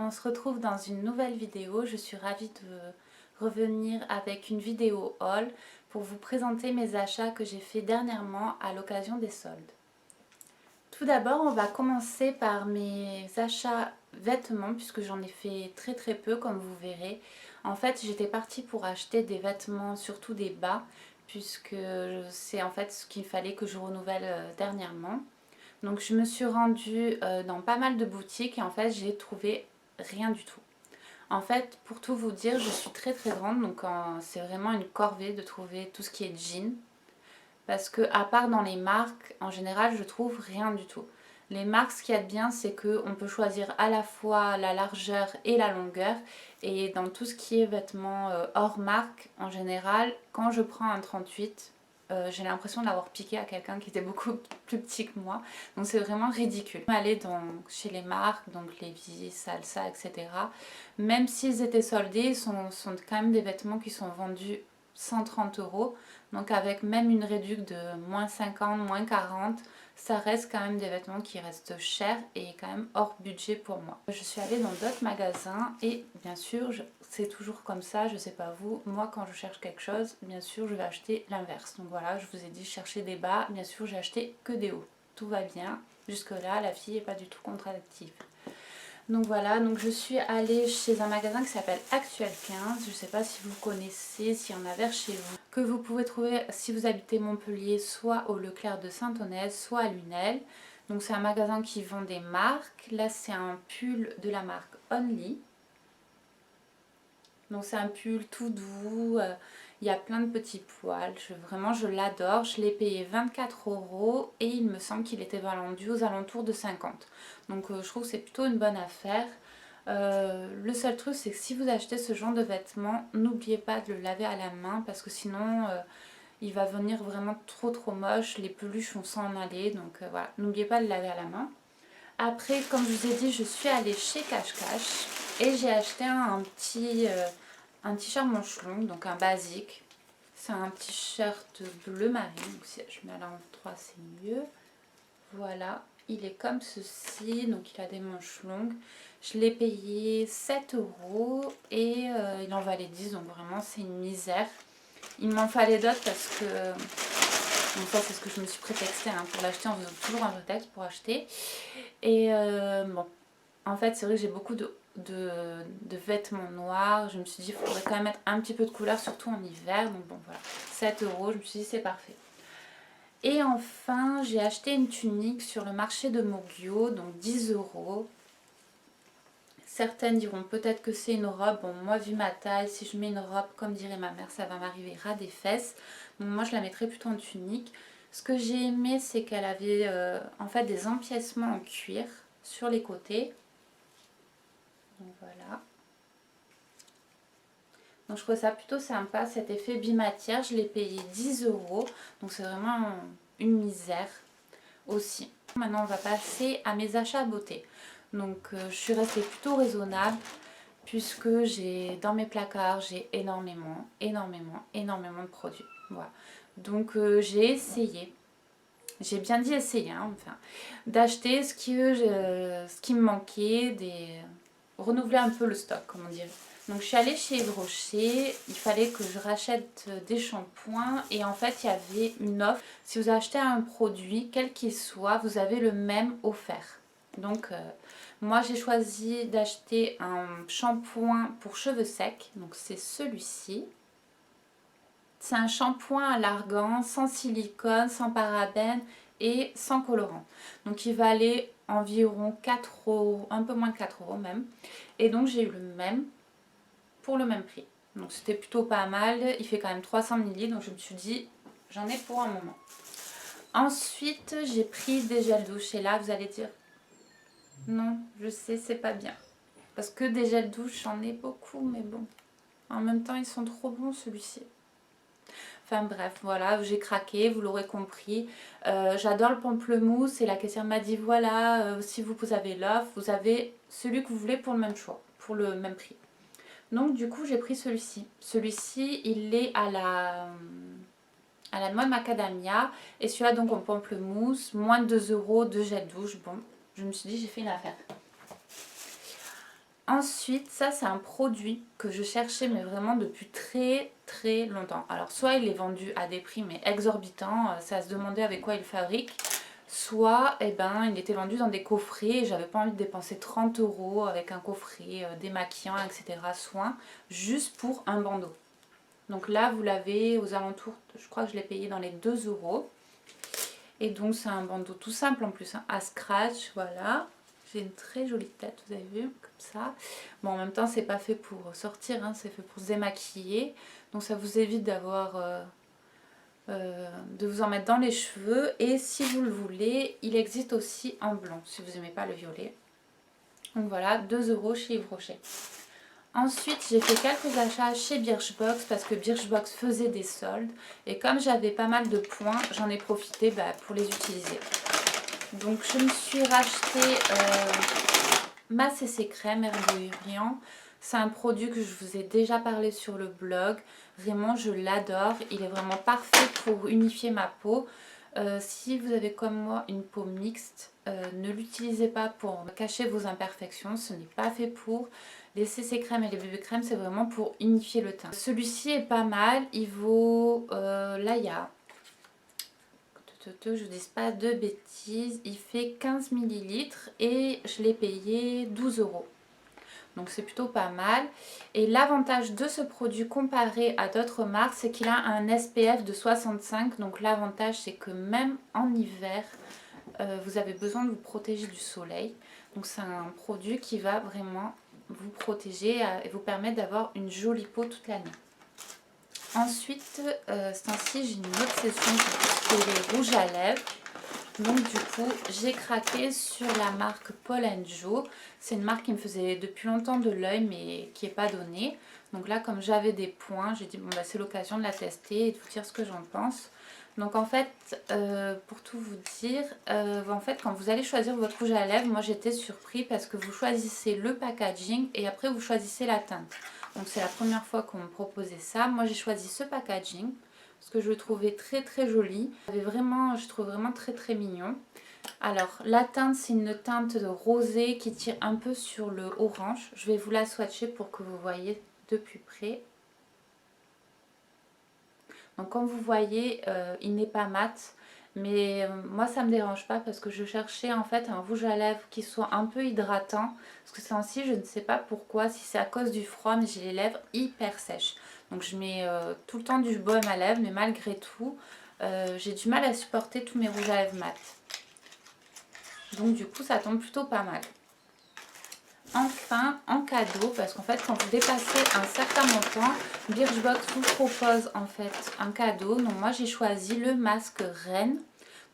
on se retrouve dans une nouvelle vidéo. Je suis ravie de revenir avec une vidéo haul pour vous présenter mes achats que j'ai fait dernièrement à l'occasion des soldes. Tout d'abord, on va commencer par mes achats vêtements puisque j'en ai fait très peu comme vous verrez. En fait, j'étais partie pour acheter des vêtements, surtout des bas, puisque c'est en fait ce qu'il fallait que je renouvelle dernièrement. Donc je me suis rendue dans pas mal de boutiques et en fait j'ai trouvé rien du tout. En fait, pour tout vous dire, je suis très grande, donc c'est vraiment une corvée de trouver tout ce qui est jean. Parce que à part dans les marques, en général je trouve rien du tout. Les marques, ce qu'il y a de bien, c'est qu'on peut choisir à la fois la largeur et la longueur. Et dans tout ce qui est vêtements hors marque, en général, quand je prends un 38, j'ai l'impression de l'avoir piqué à quelqu'un qui était beaucoup plus petit que moi. Donc c'est vraiment ridicule. Aller chez les marques, donc Levi's, Salsa, etc. Même s'ils étaient soldés, sont quand même des vêtements qui sont vendus 130 €. Donc avec même une réduction de moins 50, moins 40, ça reste quand même des vêtements qui restent chers et quand même hors budget pour moi. Je suis allée dans d'autres magasins et bien sûr, c'est toujours comme ça, je sais pas vous, moi quand je cherche quelque chose, bien sûr je vais acheter l'inverse. Donc voilà, je vous ai dit chercher des bas, bien sûr j'ai acheté que des hauts. Tout va bien, jusque là la fille n'est pas du tout contradictive. Donc voilà, donc je suis allée chez un magasin qui s'appelle Actuel 15. Je ne sais pas si vous connaissez, s'il y en a vers chez vous. Que vous pouvez trouver si vous habitez Montpellier, soit au Leclerc de Saint-Onès, soit à Lunel. Donc c'est un magasin qui vend des marques. Là c'est un pull de la marque Only. Donc c'est un pull tout doux, il y a plein de petits poils, vraiment je l'adore. Je l'ai payé 24 € et il me semble qu'il était vendu aux alentours de 50. Donc je trouve que c'est plutôt une bonne affaire. Le seul truc c'est que si vous achetez ce genre de vêtements, n'oubliez pas de le laver à la main parce que sinon il va venir vraiment trop moche, les peluches vont s'en aller. Donc voilà, n'oubliez pas de le laver à la main. Après, comme je vous ai dit, je suis allée chez Cash Cash et j'ai acheté un t-shirt manche longue, donc un basique. C'est un t-shirt bleu marine, donc si je mets à l'endroit c'est mieux. Voilà, il est comme ceci, donc il a des manches longues. Je l'ai payé 7 € et il en valait 10, donc vraiment c'est une misère. Il m'en fallait d'autres parce que... Donc ça c'est ce que je me suis prétexté pour l'acheter, en faisant toujours un prétexte pour acheter. Et bon, en fait c'est vrai que j'ai beaucoup de vêtements noirs. Je me suis dit il faudrait quand même mettre un petit peu de couleur, surtout en hiver. Donc bon voilà, 7 €, je me suis dit c'est parfait. Et enfin j'ai acheté une tunique sur le marché de Mogio, donc 10 €. Certaines diront peut-être que c'est une robe. Bon, moi vu ma taille, si je mets une robe comme dirait ma mère, ça va m'arriver ras des fesses. Donc moi je la mettrais plutôt en tunique. Ce que j'ai aimé, c'est qu'elle avait en fait des empiècements en cuir sur les côtés. Donc voilà. Donc je trouve ça plutôt sympa, cet effet bimatière. Je l'ai payé 10 €. Donc c'est vraiment une misère aussi. Maintenant on va passer à mes achats beauté. Donc je suis restée plutôt raisonnable puisque j'ai dans mes placards j'ai énormément de produits. Voilà. Donc j'ai essayé. J'ai bien dit essayer, hein, enfin, d'acheter ce qui me manquait, renouveler un peu le stock, comme on dirait. Donc je suis allée chez Yves Rocher, il fallait que je rachète des shampoings et en fait il y avait une offre. Si vous achetez un produit, quel qu'il soit, vous avez le même offert. Donc moi j'ai choisi d'acheter un shampoing pour cheveux secs, donc c'est celui-ci. C'est un shampoing à l'argan, sans silicone, sans parabènes et sans colorant. Donc il va aller environ 4 €, un peu moins de 4 € même. Et donc j'ai eu le même pour le même prix. Donc c'était plutôt pas mal. Il fait quand même 300 ml, donc je me suis dit j'en ai pour un moment. Ensuite j'ai pris des gels douche et là vous allez dire non, je sais c'est pas bien. Parce que des gels douche j'en ai beaucoup mais bon. En même temps ils sont trop bons celui-ci. Enfin bref, voilà, j'ai craqué, vous l'aurez compris. J'adore le pamplemousse et la caissière m'a dit voilà, si vous avez l'offre, vous avez celui que vous voulez pour le même choix, pour le même prix. Donc du coup j'ai pris celui-ci. Celui-ci il est à la noix de macadamia et celui-là donc en pamplemousse, moins de 2 € de gel douche. Bon, je me suis dit j'ai fait une affaire. Ensuite, ça c'est un produit que je cherchais mais vraiment depuis très longtemps. Alors soit il est vendu à des prix mais exorbitants, c'est à se demander avec quoi il fabrique. Soit eh ben, il était vendu dans des coffrets et j'avais pas envie de dépenser 30 € avec un coffret démaquillant, etc. soin, juste pour un bandeau. Donc là vous l'avez aux alentours, je crois que je l'ai payé dans les 2 €. Et donc c'est un bandeau tout simple en plus, hein, à scratch, voilà. J'ai une très jolie tête, vous avez vu, comme ça. Bon, en même temps, c'est pas fait pour sortir, hein, c'est fait pour se démaquiller. Donc ça vous évite d'avoir... de vous en mettre dans les cheveux. Et si vous le voulez, il existe aussi en blanc, si vous n'aimez pas le violet. Donc voilà, 2 € chez Yves Rocher. Ensuite, j'ai fait quelques achats chez Birchbox parce que Birchbox faisait des soldes. Et comme j'avais pas mal de points, j'en ai profité pour les utiliser. Donc je me suis racheté ma CC crème Herborian. C'est un produit que je vous ai déjà parlé sur le blog. Vraiment je l'adore. Il est vraiment parfait pour unifier ma peau. Si vous avez comme moi une peau mixte, ne l'utilisez pas pour cacher vos imperfections. Ce n'est pas fait pour. Les CC crème et les bébé crème, c'est vraiment pour unifier le teint. Celui-ci est pas mal. Il vaut... là il y a... je ne dis pas de bêtises, il fait 15 ml et je l'ai payé 12 €. Donc c'est plutôt pas mal. Et l'avantage de ce produit comparé à d'autres marques, c'est qu'il a un SPF de 65. Donc l'avantage c'est que même en hiver, vous avez besoin de vous protéger du soleil. Donc c'est un produit qui va vraiment vous protéger et vous permettre d'avoir une jolie peau toute l'année. Ensuite, ce temps-ci, j'ai une obsession pour les rouges à lèvres. Donc du coup, j'ai craqué sur la marque Paul & Joe. C'est une marque qui me faisait depuis longtemps de l'œil, mais qui n'est pas donnée. Donc là, comme j'avais des points, j'ai dit, bon bah c'est l'occasion de la tester et de vous dire ce que j'en pense. Donc en fait, pour tout vous dire, en fait, quand vous allez choisir votre rouge à lèvres, moi j'étais surpris parce que vous choisissez le packaging et après vous choisissez la teinte. Donc c'est la première fois qu'on me proposait ça. Moi j'ai choisi ce packaging parce que je le trouvais très joli. Je trouve vraiment très mignon. Alors la teinte, c'est une teinte rosée qui tire un peu sur le orange. Je vais vous la swatcher pour que vous voyez de plus près. Donc comme vous voyez, il n'est pas mat. Mais moi ça me dérange pas parce que je cherchais en fait un rouge à lèvres qui soit un peu hydratant. Parce que c'est je ne sais pas pourquoi, si c'est à cause du froid, mais j'ai les lèvres hyper sèches. Donc je mets tout le temps du baume à lèvres, mais malgré tout, j'ai du mal à supporter tous mes rouges à lèvres mat. Donc du coup ça tombe plutôt pas mal. Enfin, en cadeau, parce qu'en fait quand vous dépassez un certain montant, Birchbox vous propose en fait un cadeau. Donc moi j'ai choisi le masque Reine.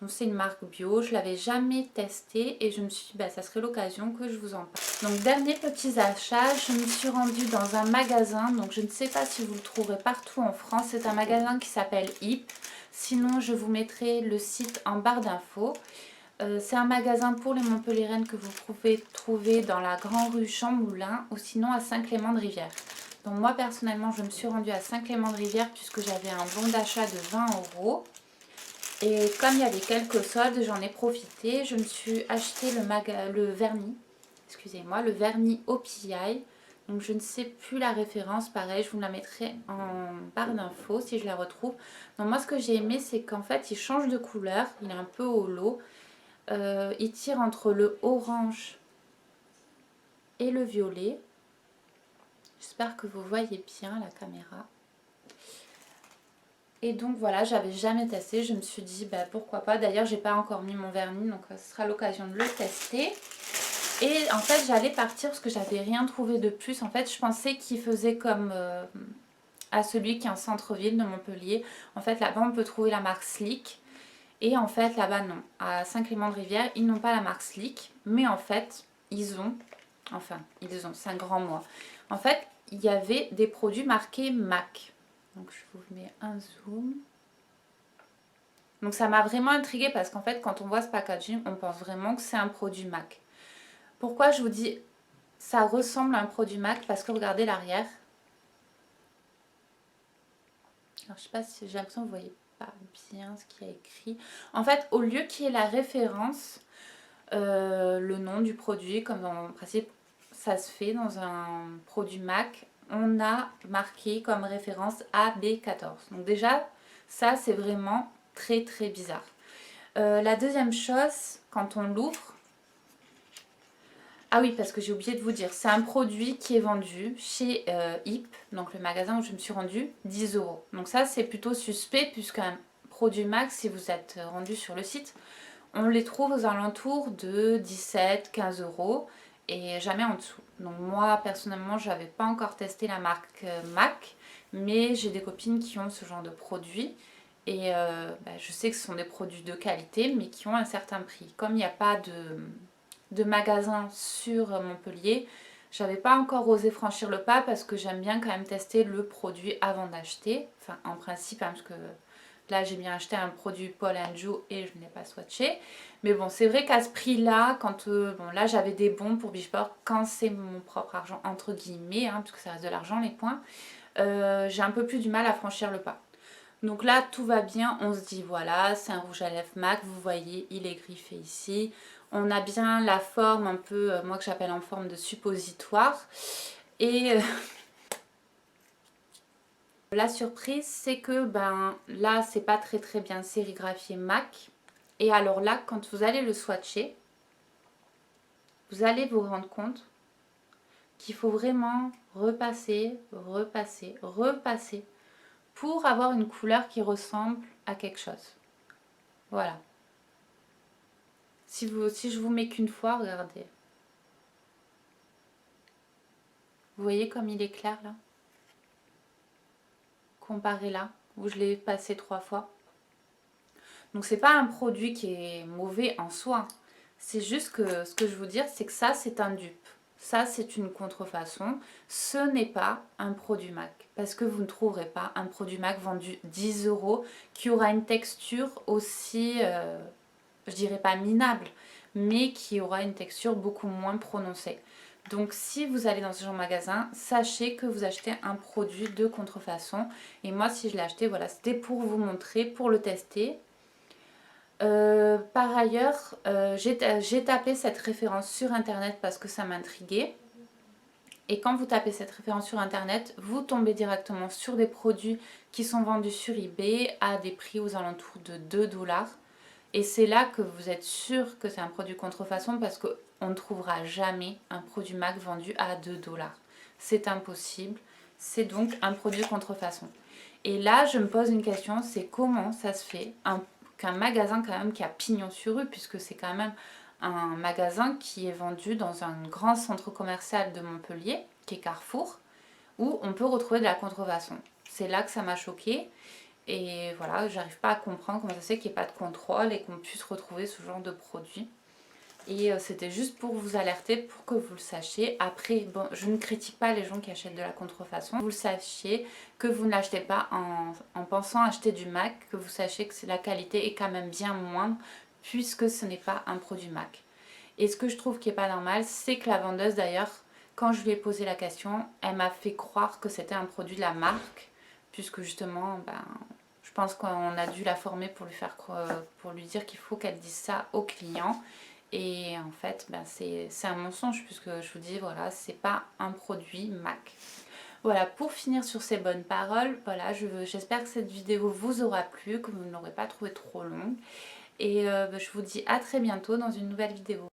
Donc c'est une marque bio, je l'avais jamais testé et je me suis dit ça serait l'occasion que je vous en parle. Donc dernier petits achats, je me suis rendue dans un magasin, donc je ne sais pas si vous le trouverez partout en France, c'est un magasin qui s'appelle Hip. Sinon je vous mettrai le site en barre d'infos. C'est un magasin pour les Montpelliéraines que vous pouvez trouver dans la Grande Rue Chamboulin ou sinon à Saint-Clément-de-Rivière. Donc moi personnellement je me suis rendue à Saint-Clément-de-Rivière puisque j'avais un bon d'achat de 20 €. Et comme il y avait quelques soldes, j'en ai profité. Je me suis acheté le vernis, excusez-moi, le vernis OPI. Donc je ne sais plus la référence, pareil, je vous la mettrai en barre d'infos si je la retrouve. Donc moi ce que j'ai aimé, c'est qu'en fait il change de couleur, il est un peu holo. Il tire entre le orange et le violet. J'espère que vous voyez bien la caméra. Et donc voilà, j'avais jamais testé, je me suis dit pourquoi pas. D'ailleurs j'ai pas encore mis mon vernis, donc ce sera l'occasion de le tester. Et en fait j'allais partir parce que j'avais rien trouvé de plus. En fait je pensais qu'il faisait comme à celui qui est en centre-ville de Montpellier. En fait là-bas on peut trouver la marque Slick. Et en fait là-bas non, à Saint-Clément-de-Rivière ils n'ont pas la marque Slick. Mais en fait ils ont, c'est un grand mot. En fait il y avait des produits marqués MAC. Donc je vous mets un zoom. Donc ça m'a vraiment intriguée parce qu'en fait quand on voit ce packaging, on pense vraiment que c'est un produit MAC. Pourquoi je vous dis ça ressemble à un produit MAC? Parce que regardez l'arrière. Alors je sais pas si j'ai l'impression que vous voyez pas bien ce qu'il y a écrit. En fait au lieu qu'il y ait la référence, le nom du produit, comme dans le principe ça se fait dans un produit MAC, on a marqué comme référence AB14. Donc déjà, ça c'est vraiment très très bizarre. La deuxième chose, quand on l'ouvre, ah oui, parce que j'ai oublié de vous dire, c'est un produit qui est vendu chez HIP, donc le magasin où je me suis rendue, 10 €. Donc ça, c'est plutôt suspect, puisqu'un produit MAC, si vous êtes rendu sur le site, on les trouve aux alentours de 17-15 € et jamais en dessous. Donc moi, personnellement, je n'avais pas encore testé la marque MAC, mais j'ai des copines qui ont ce genre de produits. Et je sais que ce sont des produits de qualité, mais qui ont un certain prix. Comme il n'y a pas de magasin sur Montpellier, j'avais pas encore osé franchir le pas parce que j'aime bien quand même tester le produit avant d'acheter. Enfin, en principe, hein, parce que là j'ai bien acheté un produit Paul & Joe et je ne l'ai pas swatché. Mais bon, c'est vrai qu'à ce prix-là, quand bon là j'avais des bons pour Bicheport, quand c'est mon propre argent, entre guillemets, hein, parce que ça reste de l'argent les points, j'ai un peu plus du mal à franchir le pas. Donc là, tout va bien, on se dit voilà, c'est un rouge à lèvres MAC, vous voyez, il est griffé ici. On a bien la forme un peu, moi que j'appelle en forme de suppositoire. Et la surprise, c'est que ben là, c'est pas très très bien sérigraphié MAC. Et alors là, quand vous allez le swatcher, vous allez vous rendre compte qu'il faut vraiment repasser, repasser, repasser pour avoir une couleur qui ressemble à quelque chose. Voilà. Si je vous mets qu'une fois, regardez. Vous voyez comme il est clair là? Comparé là, où je l'ai passé 3 fois. Donc c'est pas un produit qui est mauvais en soi. C'est juste que ce que je veux dire, c'est que ça c'est un dupe. Ça c'est une contrefaçon. Ce n'est pas un produit MAC. Parce que vous ne trouverez pas un produit MAC vendu 10 € qui aura une texture aussi, je dirais pas minable, mais qui aura une texture beaucoup moins prononcée. Donc si vous allez dans ce genre de magasin, sachez que vous achetez un produit de contrefaçon. Et moi si je l'ai acheté, voilà, c'était pour vous montrer, pour le tester. Par ailleurs, j'ai tapé cette référence sur internet parce que ça m'intriguait. Et quand vous tapez cette référence sur internet, vous tombez directement sur des produits qui sont vendus sur eBay à des prix aux alentours de 2 $. Et c'est là que vous êtes sûr que c'est un produit contrefaçon parce qu'on ne trouvera jamais un produit MAC vendu à 2 $. C'est impossible. C'est donc un produit contrefaçon. Et là, je me pose une question, c'est comment ça se fait qu'un magasin quand même qui a pignon sur rue, puisque c'est quand même un magasin qui est vendu dans un grand centre commercial de Montpellier, qui est Carrefour, où on peut retrouver de la contrefaçon. C'est là que ça m'a choquée. Et voilà, j'arrive pas à comprendre comment ça se fait qu'il n'y ait pas de contrôle et qu'on puisse retrouver ce genre de produit. Et c'était juste pour vous alerter, pour que vous le sachiez. Après, bon, je ne critique pas les gens qui achètent de la contrefaçon. Vous le sachiez, que vous ne l'achetez pas en pensant acheter du MAC, que vous sachiez que la qualité est quand même bien moindre, puisque ce n'est pas un produit MAC. Et ce que je trouve qui n'est pas normal, c'est que la vendeuse d'ailleurs, quand je lui ai posé la question, elle m'a fait croire que c'était un produit de la marque, puisque justement, je pense qu'on a dû la former pour lui dire qu'il faut qu'elle dise ça aux clients. Et en fait, c'est un mensonge puisque je vous dis, voilà, c'est pas un produit MAC. Voilà, pour finir sur ces bonnes paroles, voilà, j'espère que cette vidéo vous aura plu, que vous ne l'aurez pas trouvée trop longue. Et je vous dis à très bientôt dans une nouvelle vidéo.